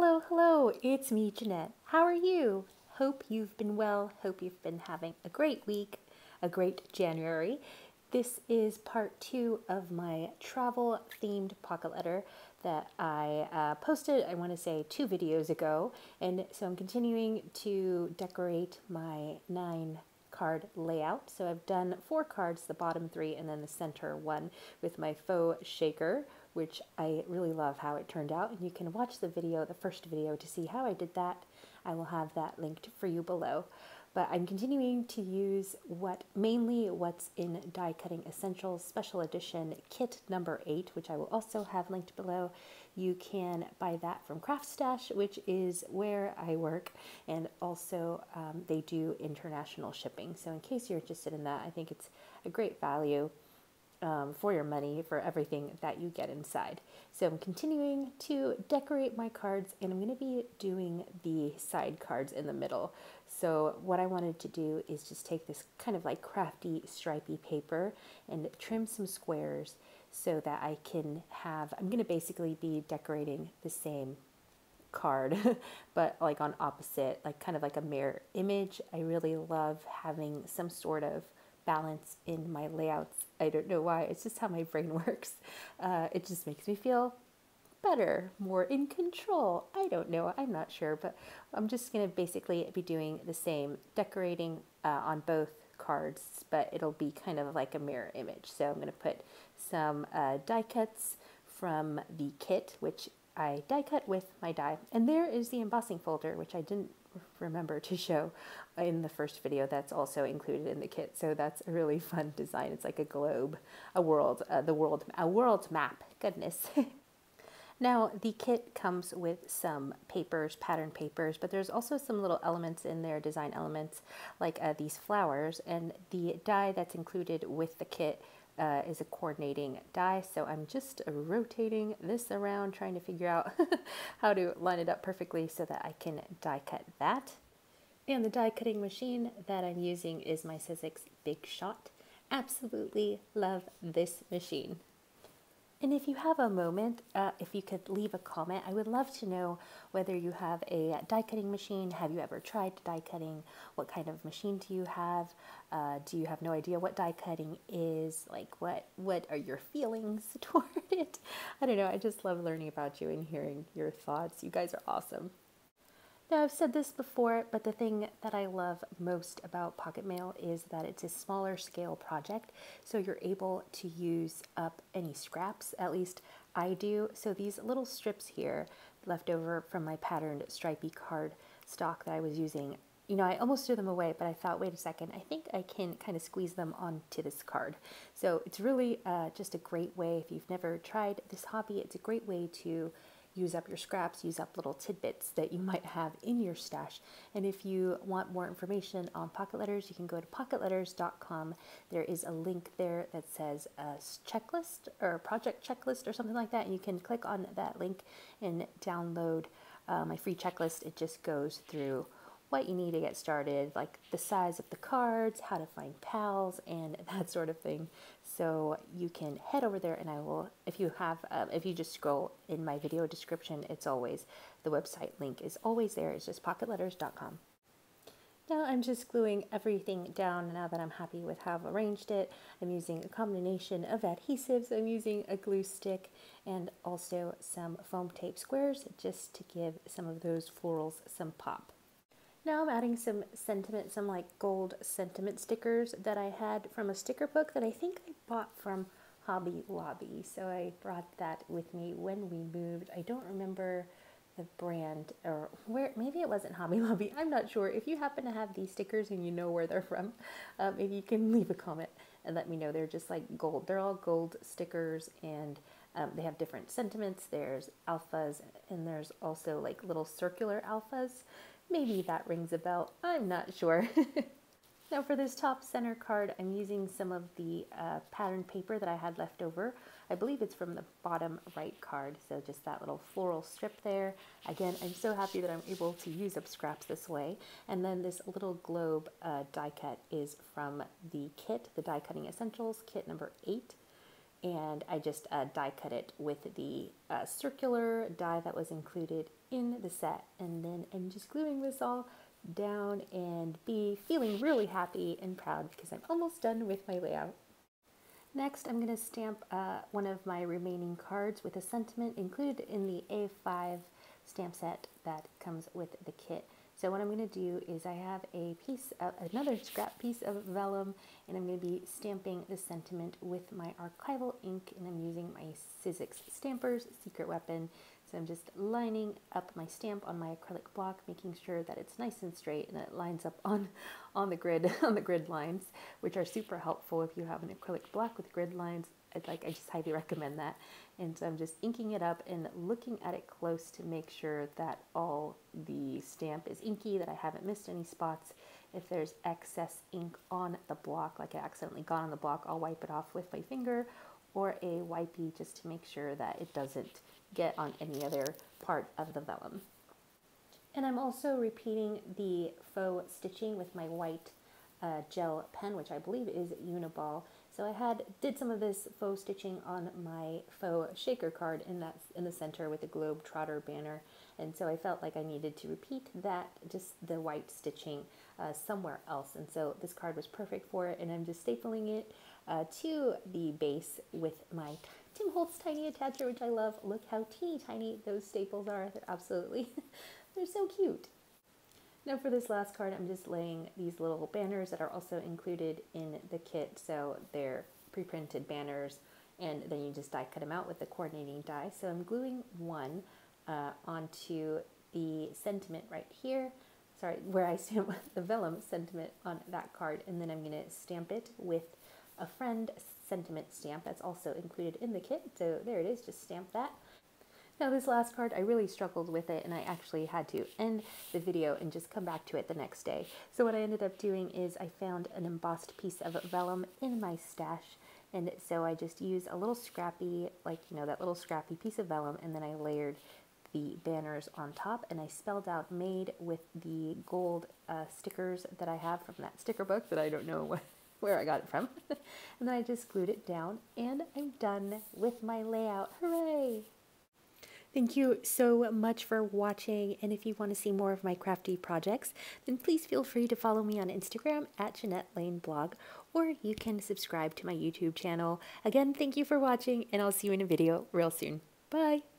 Hello, hello, it's me, Janette. How are you? Hope you've been well. Hope you've been having a great week, a great January. This is part 2 of my travel themed pocket letter that I posted, I want to say 2 videos ago. And so I'm continuing to decorate my 9 card layout. So I've done 4 cards, the bottom 3 and then the center one with my faux shaker, which I really love how it turned out. And you can watch the video, the first video, to see how I did that. I will have that linked for you below. But I'm continuing to use mainly what's in Die Cutting Essentials Special Edition Kit number 8, which I will also have linked below. You can buy that from Craft Stash, which is where I work, and also they do international shipping. So in case you're interested in that, I think it's a great value for your money, for everything that you get inside. So I'm continuing to decorate my cards, and I'm going to be doing the side cards in the middle. So what I wanted to do is just take this kind of like crafty stripy paper and trim some squares so that I can have, I'm going to basically be decorating the same card but like on opposite, like kind of like a mirror image. I really love having some sort of balance in my layouts. I don't know why, it's just how my brain works. It just makes me feel better, more in control. I don't know, I'm not sure, but I'm just going to basically be doing the same decorating on both cards, but it'll be kind of like a mirror image. So I'm going to put some die cuts from the kit, which I die cut with my die. And there is the embossing folder, which I didn't remember to show in the first video. That's also included in the kit. So that's a really fun design. It's like a globe, a world, a world map. Goodness. Now, the kit comes with some papers, pattern papers, but there's also some little elements in there, design elements, like these flowers, and the die that's included with the kit is a coordinating die. So I'm just rotating this around, trying to figure out how to line it up perfectly so that I can die cut that. And the die cutting machine that I'm using is my Sizzix Big Shot. Absolutely love this machine. And if you have a moment, if you could leave a comment, I would love to know whether you have a die cutting machine. Have you ever tried die cutting? What kind of machine do you have? Do you have no idea what die cutting is? Like, what are your feelings toward it? I don't know. I just love learning about you and hearing your thoughts. You guys are awesome. Now, I've said this before, but the thing that I love most about Pocket Mail is that it's a smaller scale project, so you're able to use up any scraps, at least I do. So these little strips here, left over from my patterned stripy card stock that I was using, you know, I almost threw them away, but I thought, wait a second, I think I can kind of squeeze them onto this card. So it's really just a great way, if you've never tried this hobby, it's a great way to use up your scraps, use up little tidbits that you might have in your stash. And if you want more information on pocket letters, you can go to pocketletters.com. There is a link there that says a checklist or a project checklist or something like that. And you can click on that link and download my free checklist. It just goes through what you need to get started, like the size of the cards, how to find pals, and that sort of thing. So you can head over there, and I will, if you just scroll in my video description, it's always, the website link is always there. It's just pocketletters.com. Now I'm just gluing everything down now that I'm happy with how I've arranged it. I'm using a combination of adhesives. I'm using a glue stick and also some foam tape squares just to give some of those florals some pop. Now I'm adding some sentiment, some like gold sentiment stickers that I had from a sticker book that I think I bought from Hobby Lobby. So I brought that with me when we moved. I don't remember the brand or where, maybe it wasn't Hobby Lobby. I'm not sure. If you happen to have these stickers and you know where they're from, maybe you can leave a comment and let me know. They're just like gold. They're all gold stickers, and they have different sentiments. There's alphas, and there's also like little circular alphas. Maybe that rings a bell, I'm not sure. Now for this top center card, I'm using some of the pattern paper that I had left over. I believe it's from the bottom right card, so just that little floral strip there. Again, I'm so happy that I'm able to use up scraps this way. And then this little globe die cut is from the kit, the Die Cutting Essentials, kit number 8. and I just die cut it with the circular die that was included in the set, and then I'm just gluing this all down and be feeling really happy and proud because I'm almost done with my layout. Next, I'm going to stamp one of my remaining cards with a sentiment included in the A5 stamp set that comes with the kit. So what I'm going to do is I have another scrap piece of vellum, and I'm going to be stamping the sentiment with my archival ink, and I'm using my Sizzix Stampers Secret Weapon. So I'm just lining up my stamp on my acrylic block, making sure that it's nice and straight and it lines up on the grid on the grid lines, which are super helpful if you have an acrylic block with grid lines. I just highly recommend that. And so I'm just inking it up and looking at it close to make sure that all the stamp is inky, that I haven't missed any spots. If there's excess ink on the block, like I accidentally got on the block, I'll wipe it off with my finger or a wipey just to make sure that it doesn't get on any other part of the vellum. And I'm also repeating the faux stitching with my white gel pen, which I believe is Uniball. So I did some of this faux stitching on my faux shaker card in the center with the Globetrotter banner, and so I felt like I needed to repeat that, just the white stitching somewhere else, and so this card was perfect for it, and I'm just stapling it to the base with my Tim Holtz tiny attacher, which I love. Look how teeny tiny those staples are. They're absolutely, they're so cute. Now for this last card, I'm just laying these little banners that are also included in the kit. So they're pre-printed banners, and then you just die cut them out with the coordinating die. So I'm gluing one onto the sentiment right here. Sorry, where I stamp the vellum sentiment on that card, and then I'm going to stamp it with a friend sentiment stamp that's also included in the kit. So there it is, just stamp that. Now this last card, I really struggled with it, and I actually had to end the video and just come back to it the next day. So what I ended up doing is I found an embossed piece of vellum in my stash, and so I just used a little scrappy, that little scrappy piece of vellum, and then I layered the banners on top, and I spelled out "made" with the gold stickers that I have from that sticker book that I don't know where I got it from. And then I just glued it down, and I'm done with my layout. Hooray! Thank you so much for watching, and if you want to see more of my crafty projects, then please feel free to follow me on Instagram at Janette Lane Blog, or you can subscribe to my YouTube channel. Again, thank you for watching, and I'll see you in a video real soon. Bye!